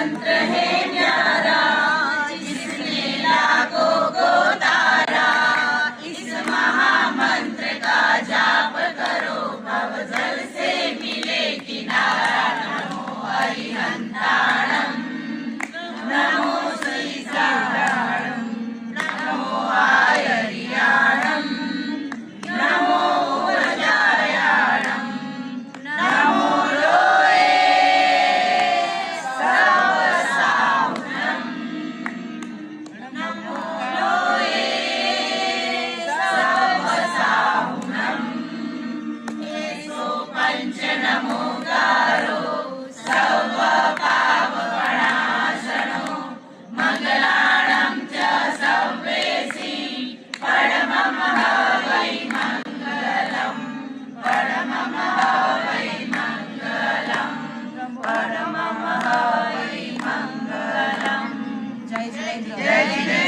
मंत्र है प्यारा, जिसने लागो को तारा। इस महामंत्र का जाप करो, भवजल से मिले किनारा। नमो अरिहंताणं, नमो श्रीसारणं, नमो आयर्याणं, नमो वज्रायाणं, नमो लोये सर्वसाहुनं, नमो लोये सर्वसाहुनं। एसो पंच नमोकारो सर्वपापप्रणाशनो, मंगलाणं च सर्वेषि परमं वै मंगलं, परमं वै मंगलं, परमं वै मंगलं। जय जय जय जय।